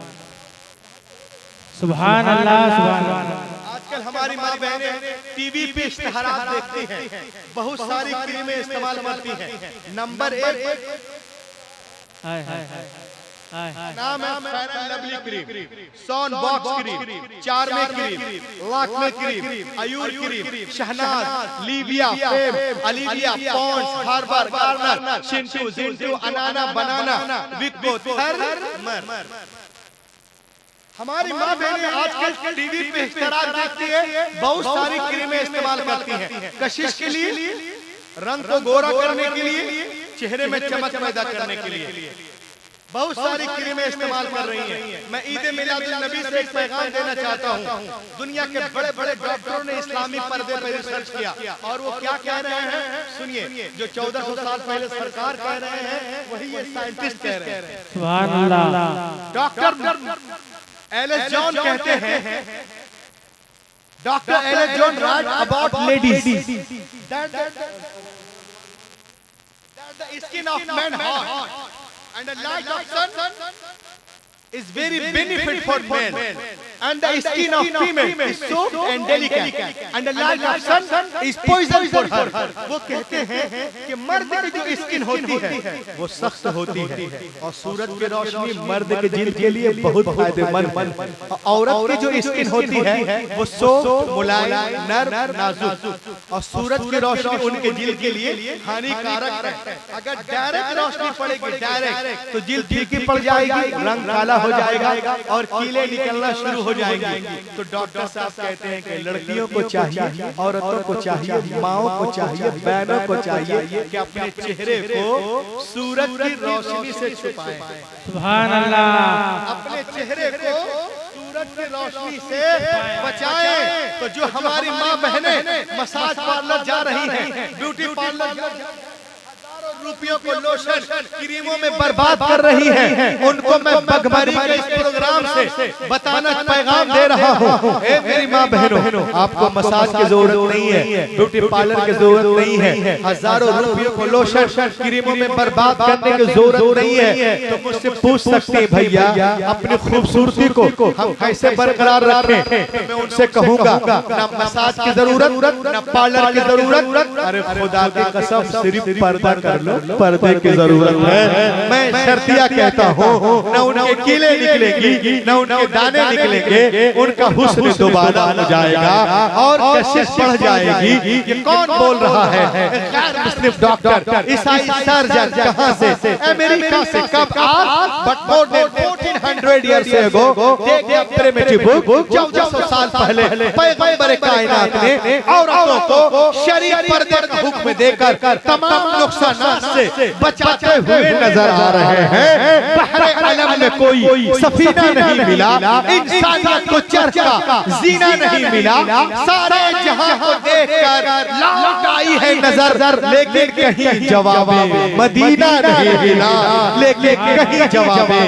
सुभान अल्लाह। सुभान अल्लाह। आजकल हमारी माँ बहनें टीवी पे इश्तिहारात देखती हैं, बहुत सारी क्रीमें इस्तेमाल करती हैं। नंबर 1 हाय हाय हाय। नाम है फेयर एंड लवली क्रीम, सॉन बॉक्स क्रीम, चार्मे cream, Lakme cream, Ayur cream, Shahnaz, लिविया, फेम, अलिविया, पॉन्ड्स, हार्बर, गार्नर, शिंटू, जिंटू, अनाना, बनाना, विको, थर्मर। हमारी माँ बहनें आजकल टीवी पे इश्तिहार देखती है, बहुत सारी क्रीमें इस्तेमाल करती हैं। कशिश के लिए, रंग को गोरा करने के लिए, चेहरे में चमक पैदा करने के लिए बहुत सारी क्रीमें इस्तेमाल कर रही हैं। मैं ईद मिलादुन नबी से एक पैगाम देना चाहता हूँ। दुनिया के बड़े बड़े डॉक्टरों ने इस्लामी पर्दे पर रिसर्च किया और वो क्या कह रहे हैं सुनिए। जो 1400 साल पहले सरकार कह रहे हैं वही ये साइंटिस्ट कह रहे हैं। सुभान अल्लाह। डॉक्टर एलिस जॉन कहते हैं, doctor Ellis John write about ladies that the skin of men hot and the light of sun is very benefit for men, and the skin of female is soft and delicate, and the light of sun is poison for her. वो कहते हैं कि मर्द की जो स्किन होती है वो सख्त होती है और सूरज की रोशनी मर्द के जिल्द के लिए बहुत फायदेमंद, औरत की जो स्किन होती है वो सॉफ्ट, मुलायम, नर्म, नाजुक, और सूरज की रोशनी उनके जिल्द के लिए हानिकारक है। अगर डायरेक्ट रोशनी पड़ेगी डायरेक्ट तो जिल्द फीकी पड़ जाएगी, रंग काला हो जाएगा और कीले निकलना शुरू हो जाएंगे। तो डॉक्टर साहब कहते हैं कि लड़कियों को चाहिए, औरतों को चाहिए, माओं को चाहिए, बहनों को चाहिए कि अपने चेहरे को सूरज की रोशनी से छुपाएं। सुभान अल्लाह। अपने चेहरे को सूरज की रोशनी से बचाएं। तो जो हमारी माँ बहनें मसाज पार्लर जा रही हैं, ब्यूटी पार्लर जा रही हैं, रुपयों को लोशन क्रीमों में बर्बाद कर रही हैं, उनको मैं भगवारी के इस प्रोग्राम से बताना पैगाम दे रहा हूँ। ए मेरी माँ बहनों, आपको मसाज की जरूरत नहीं है, ब्यूटी पार्लर की जरूरत नहीं है, हजारों रुपयों को लोशन क्रीमों में बर्बाद करने की जरूरत नहीं है। तो मुझसे पूछ सकते हैं भैया अपनी खूबसूरती को हम कैसे बरकरार रखें? तो मैं उनसे कहूँगा ना मसाज की जरूरत ना पार्लर की जरूरत, अरे खुदा की कसम सिर्फ पर्दा कर लो, पर्दे की जरूरत है। मैं शर्तिया कहता हूँ, न उनके कीले निकलेगी न उनके दाने निकलेंगे, उनका हुस्न दोबारा हो जाएगा और कशिश बढ़ जाएगी। ये कौन बोल रहा है? गैर मुस्लिम डॉक्टर, ईसाई सर्जन, कहाँ से? अमेरिका से। कब? आज but more than 1400 years ago, primitive book 1400 साल पहले पैगंबर कायनात ने औरतों को शरीयत पर्दे का हुक्म देकर तमाम नुकसानात से बचाते हुए नजर आ रहे हैं। बहरे अलम में कोई सफीना नहीं मिला, इंसानियत को चर्च का जीना नहीं मिला, सारे जहां को देखकर लौट आई है नजर, लेकिन कहीं जवाबे मदीना नहीं मिला, लेकिन कहीं जवाबे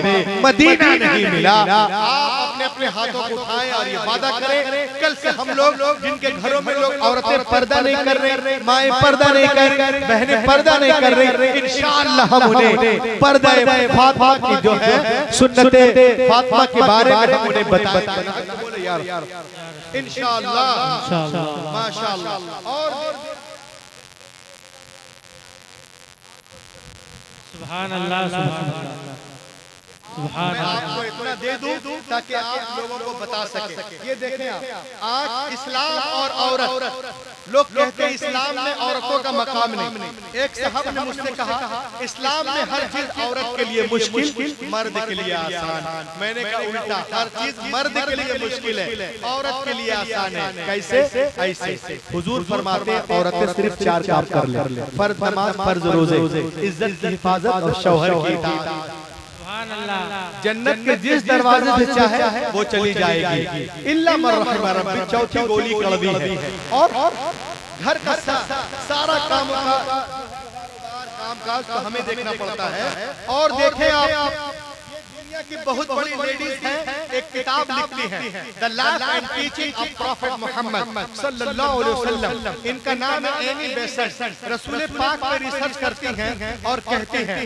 मदीना नहीं मिला। आप अपने अपने हाथों को उठाएं और ये वादा करें, कल से हम लोग जिनके घरों में लोग औरतें पर्दा नहीं कर रही, माएं पर्दा नहीं कर रही, बहनें पर्दा नहीं कर रही, इंशाअल्लाह हम उन्हें पर्दा फातिमा की जो है सुन्नते फातिमा के बारे में हम उन्हें बताएंगे। बोले यार इंशाअल्लाह, माशाअल्लाह। और सुभान अल्लाह, सुभान अल्लाह, सुभान मैं आपको इतना दे दूं ताकि आप लोगों को बता सके। ये देखें आप, आज इस्लाम और औरत, लोग कहते हैं इस्लाम में औरतों का मकाम नहीं। एक साहब ने मुझसे कहा इस्लाम में हर चीज औरत के लिए मुश्किल, मर्द के लिए आसान। मैंने कहा उल्टा, हर चीज मर्द के लिए मुश्किल है, औरत के लिए आसान है। कैसे? ऐसे हुजूर फरमाते हैं औरतें सिर्फ 4 काम कर ले, फर्ज नमाज, फर्ज रोजे, इज्जत की हिफाजत और शौहर की इताअत। जन्नत के जिस दरवाजे से चाहे वो चली जाएगी, इल्ला मन रहिम रब्बी। चौथी गोली कड़वी है। और घर का सारा काम काज तो हमें देखना पड़ता है। और देखें आप, दुनिया की बहुत बड़ी लेडीज हैं, एक किताब लिखती हैं, the life and teaching of prophet Mohammad सल्लल्लाहु अलैहि वसल्लम। इनका नाम है एनी बेसेंट। रसूल पाक पर रिसर्च करती हैं और कहती हैं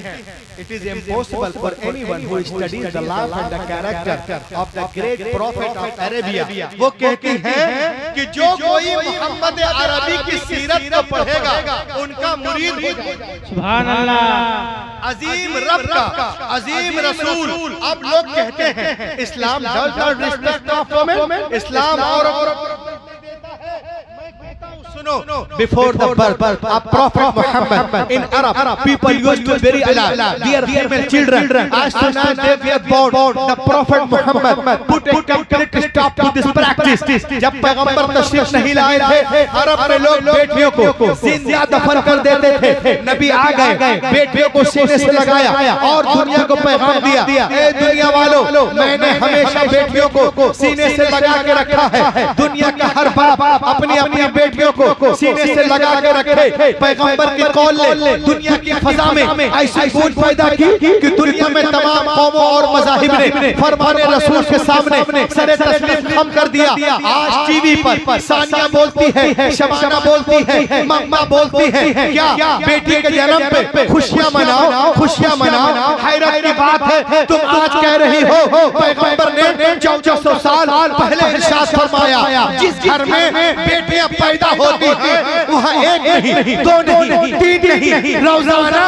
it is impossible for anyone who studies the life and the character of the great prophet of Arabia. वो कहती हैं कि जो कोई मोहम्मद अरबी की सीरत को पढ़ेगा उनका मुरीद हो जाएगा। सुभान अल्लाह। अजीम रब का अजीम रसूल। अब लोग कहते हैं Islam does not respect of women, Islam औरत सुनो, before the birth of prophet Muhammad in Arab people used to bury alive their female children as soon as they were born. The prophet Muhammad put a complete stop to this practice. जब पैगंबर तशरीफ नहीं लाए थे, अरब में लोग बेटियों को जिंदा दफन कर देते थे। नबी आ गए, बेटियों को सीने से लगाया और दुनिया को पैगाम दिया, ए दुनिया वालों, मैंने हमेशा बेटियों को सीने से लगा के रखा है। दुनिया का हर बाप अपनी अपनी बेटियों को सीने से लगा के रखे। पैगंबर की कौल ने दुनिया की फजा में ऐसी गूंज पैदा की कि दुनिया में तमाम कौमों और मज़ाहिब ने फरमाने रसूल के सामने सरे तस्लीम खम कर दिया। आज टीवी पर सानिया बोलती है, शबाना बोलती है, मम्मा बोलती है, क्या बेटी के जन्म पे खुशियां मनाओ, खुशियां मनाओ। हैरत की बात है तुम आज कह रही हो पैगंबर ने 1400 साल पहले इरशाद फरमाया जिस घर में बेटियां पैदा होती हैं वहाँ एक नहीं, दो नहीं, तीन नहीं, रोजाना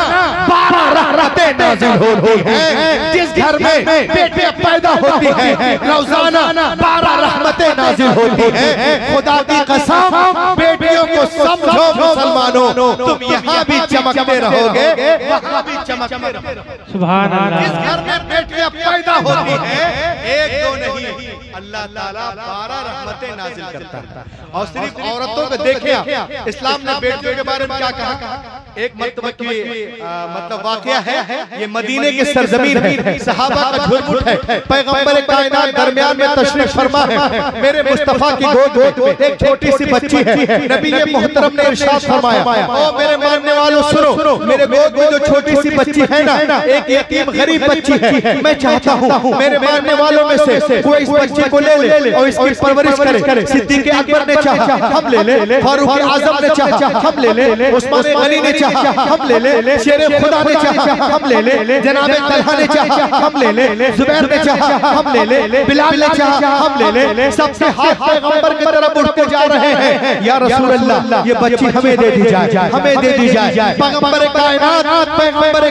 12 रहमतें नाज़िल होती हैं। जिस घर में बेटियां पैदा होती हैं रोजाना 12 रहमतें नाज़िल होती हैं। खुदा की कसम, बेटियों को समझो मुसलमानों, तुम यहाँ भी चमकते रहोगे, वहाँ भी चमकते रहोगे। सुभान अल्लाह। जिस घर में बेटियां पैदा होती हैं, एक दो नहीं, अल्लाह ताला 12 रहमतें नाजिल करता है। और सिर्फ औरतों को देखे, इस्लाम ने बेटियों के बारे में क्या कहा? एक मरतबा की मतलब वाकया है, ये मदीने की सरजमीन है, सहाबा का झुरमुट है, पैगंबर कायनात दरमियान में तशरीफ फरमा है, मेरे मुस्तफा की गोद में एक छोटी सी बच्ची है। नबी मोहतरम ने इरशाद फरमाया, ओ मेरे मानने वालों सुनो, मेरे गोद में जो छोटी सी बच्ची है ना, एक यतीम गरीब बच्ची है, मैं चाहता हूँ मेरे मानने वालों में से कोई इस बच्ची को ले ले और इसकी परवरिश करे। सिद्दीक अकबर ने चाहा, हम ले ले। फारूक आजम ने चाहा, हम ले ले। उस्मान गनी ने चाहा, हम ले ले। शेर खुदा ने चाहा, हम ले ले। जनाब तलहा ने चाहा, हम ले ले। जुबैर ने चाहा, हम ले ले। बिलाल ने चाहा, हम ले ले। सबसे हाथ पैगंबर की तरफ उठते जा रहे हैं, या रसूल अल्लाह ये बच्ची हमें दे दी जाए, हमें दे दी जाए। पैगंबर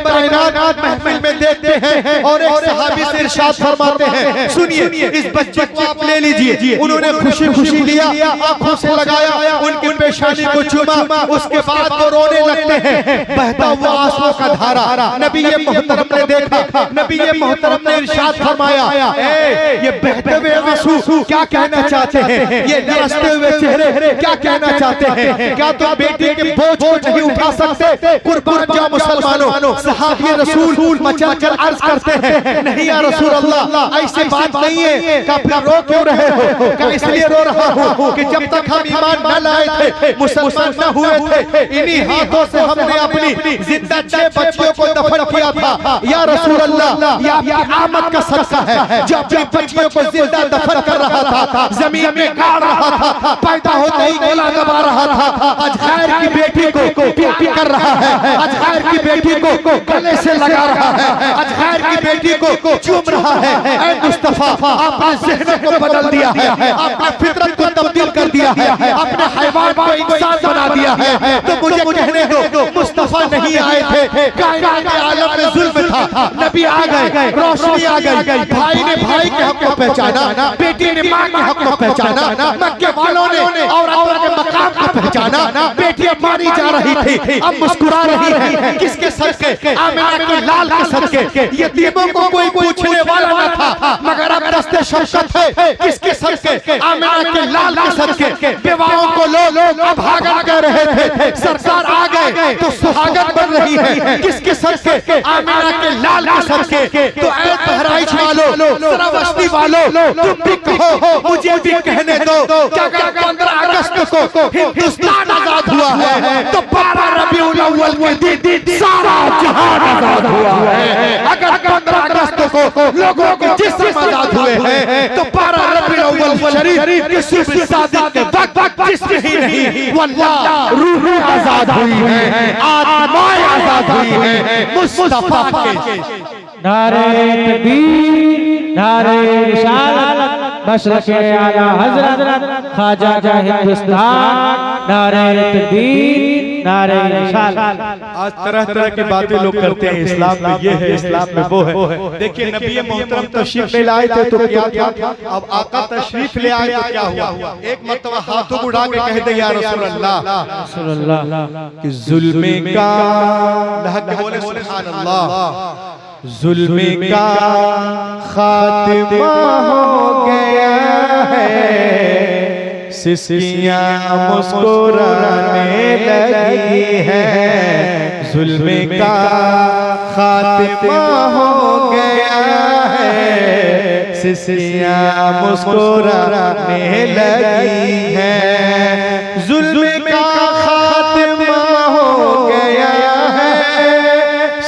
कायनात महफिल में देखते हैं और एक सहाबी से इरशाद फरमाते हैं, सुनिए इस बच्चे को आप ले लीजिए। उन्होंने खुशी खुशी लिया, आंखों से लगाया, उनकी पेशानी को चूमा, उसके बाद वो रोने लगते हैं, बहता हुआ आंसुओं का धारा। नबी मोहतरम ने देखा, नबी मोहतरम ने इरशाद फरमाया, ये बहते हुए आंसू क्या कहना चाहते हैं? ये नरसते हुए चेहरे क्या कहना चाहते हैं? क्या तुम बेटी के बोझ को नहीं उठा सकते? कुर्बान जाओ मुसलमानों। सहाबी रसूल मचल कर अर्ज करते हैं, नहीं या रसूल अल्लाह ऐसी बात नहीं है। क्या फिर रो क्यों रहे हो? क्या इसलिए रो रहा हूँ कि जब तक हम ईमान न लाए थे, मुसलमान न हुए थे, इन्हीं हाथों से हमने अपनी जिंदा 6 बच्चियों को दफन किया था। या रसूल अल्लाह ये आपकी आमद का सदका है, जो अपनी बच्चियों को जिंदा दफन कर रहा था, जमीन में गाड़ रहा था, पैदा होते ही गला दबा रहा था, आज खैर की बेटी को प्यार कर रहा है, आज खैर की बेटी को गले से लगा रहा है, आज खैर की बेटी को चूम रहा है। ऐ मुस्तफा आपने ज़हन को बदल दिया है, आपने फितरत को तब्दील कर दिया है, आपने हैवान को इंसान बना दिया है। तो मुझे कहने दो, मुस्तफा नहीं आए थे, कायनात के आलम में जुल्म था, नबी आ गए, रोशनी आ गई, भाई ने भाई के हक को पहचाना, बेटी ने माँ के हक को पहचाना, मक्के वालों ने औरतों के मकाम को पहचाना। बेटियां मारी जा रही थी, अब मुस्कुरा रही है, किसके सदके? आमिना के लाल के सदके। यतीमों को कोई पूछने वाला न था, मगर अब दस्ते शफकत है, किसके सदके? आमिना के लाल के सदके। विवाहों को लोग अभागन कह रहे थे, सरकार आ गए तो सुहागन बन रही है, किसके सदके? आमिना के लाल के सदके। तो ऐ बहराइच वालों, श्रावस्ती वालों, तुम भी कहो, मुझे भी कहने दो, क्या 15 अगस्त को हिंदुस्तान आजाद हुआ है, तो 12 रबीउल अव्वल के दिन सारा जहान आजाद हुआ है। अगर 15 अगस्त को लोगों के जिस्म आजाद हुए हैं, तो 12 रबीउल अव्वल शरीफ की सुबह शादी के वक्त जिस्म ही नहीं, वल्लाह रूह आजाद हुई है, आत्माएं आजाद हुई है मुस्तफा के। नारे तकबीर, नारे रिसालत, मशरक़े आला हज़रत ख्वाजा का हिंदुस्तान, नारे तकबीर, नारे रिसालत। आज तरह तरह की बातें लोग करते हैं, इस्लाम में ये है, इस्लाम में वो है। देखिए नबी मोहतरम तशरीफ ले लाए थे तो क्या क्या, अब आका तशरीफ ले आए तो क्या हुआ? एक मरतबा हाथों उड़ा के कह दे, या रसूल अल्लाह कि जुल्मे का, बोले सुभान अल्लाह, जुल्मे का खात्मा हो गया है, सिसकियां मुस्कुराने लगी है। जुल्मे का खात्मा हो गया है, सिसकियां मुस्कुराने लगी है। जुल्मे का खात्मा हो गया है,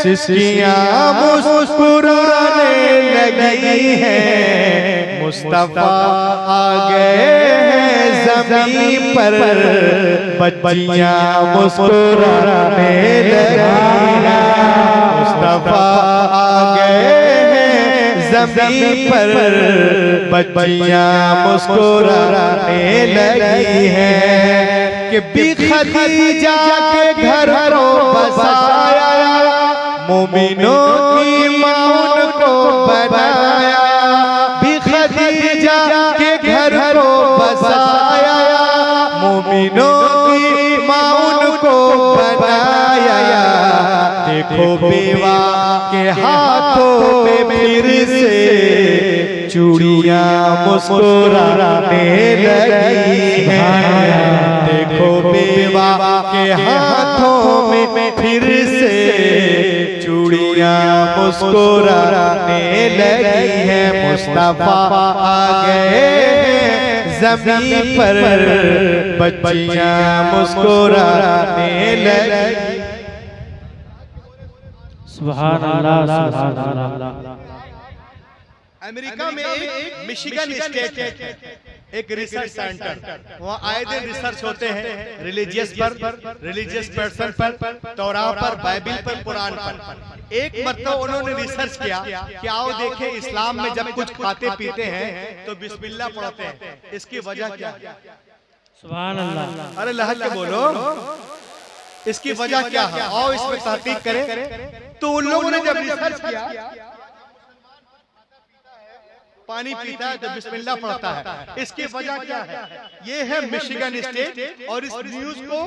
सिसकियां मुस्कुराने लगी है। मुस्तफा आ गए हैं ज़मीन पर, बच्चियां मुस्कुराने लगी हैं। मुस्तफा आ गए हैं ज़मीन पर, बच्चियां मुस्कुराने लगी हैं। कि बी खदीजा के घर रो बसाया, मोमिनों की माँ को बनाया। बी खदीजा के घर को बसाया, मोमिनों की माँ को बनाया। देखो बेवा के हाथों में फिर से चूड़ियां मुस्कुराने लगी हैं। देखो बेवा के हाथों में फिर से चूड़ियां मुस्कुराने लगी हैं। मुस्तफा आ गए ज़मीन पर, बच्चियां मुस्कुराने लगी। सुभान अल्लाह, सुभान अल्लाह। अमेरिका में एक मिशिगन स्टेट है, एक रिसर्च सेंटर, वहाँ आए दिन रिसर्च होते हैं रिलीजियस पर, रिलीजियस पर्सन पर, तौराह पर, बाइबिल पर, कुरान पर। एक मतलब उन्होंने रिसर्च किया कि आओ देखें इस्लाम में जब कुछ खाते पीते हैं तो बिस्मिल्लाह पढ़ते हैं, इसकी वजह क्या है? सुभान अल्लाह। अरे लहज के बोलो, इसकी वजह क्या है? आओ इसमें तहकीक करें। तो उन लोगों ने जब रिसर्च किया, पानी पीता है तो बिस्मिल्लाह पढ़ता है, इसकी वजह क्या है? ये है मिशिगन स्टेट। और इस न्यूज को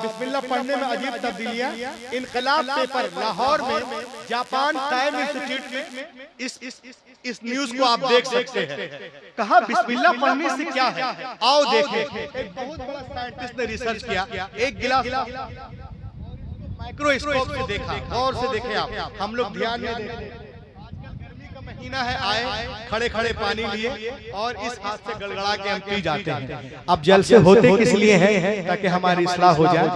बिस्मिल्लाह पढ़ने में अजीब तब्दीलियां। इनकलाब पेपर लाहौर में जापान टाइम इंस्टीट्यूट में इस न्यूज को आप देख सकते हैं। कहा बिस्मिल्लाह पढ़ने से क्या है, आओ देखें। एक बहुत बड़ा साइंटिस्ट ने रिसर्च किया, एक गिलास माइक्रोस्कोप से देखा, गौर से देखे आप, हम लोग ध्यान में देखें। महीना है, आए खड़े खड़े पानी लिए और इस हाथ से गड़गड़ा के हम पी जाते हैं। अब जल से होते किस लिए हैं? ताकि हमारी इस्लाह हो जाए।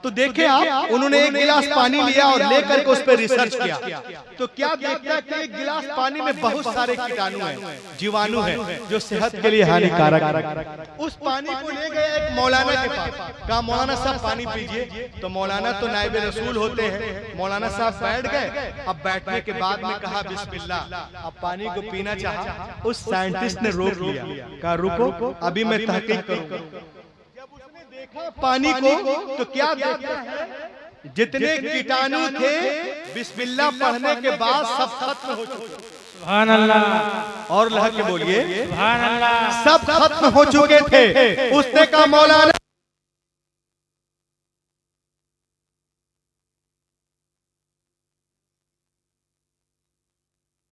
तो देखें आप, उन्होंने एक गिलास पानी लिया और लेकर के उस पर रिसर्च किया। तो क्या देखता है कि एक गिलास पानी में बहुत सारे कीटाणु हैं, जीवाणु हैं, जो सेहत के लिए हानिकारक है। उस पानी को ले गए एक मौलाना के पास, कहा मौलाना साहब पानी पीजिए। तो मौलाना तो नायब रसूल होते हैं, मौलाना साहब बैठ गए। अब बैठने के बाद में कहा बिस्मिल्लाह, अब पानी को पीना चाहा। उस साइंटिस्ट ने रोक लिया, कहा रुको अभी मैं तहकीक करूंगा। जब उसने देखा पानी को तो क्या देखा है? जितने कीटाणु थे बिस्मिल्लाह पढ़ने के बाद सब खत्म हो चुके। सुभान अल्लाह। और लह के बोलिए सुभान अल्लाह। सब खत्म हो चुके थे। उसने कहा मौलाना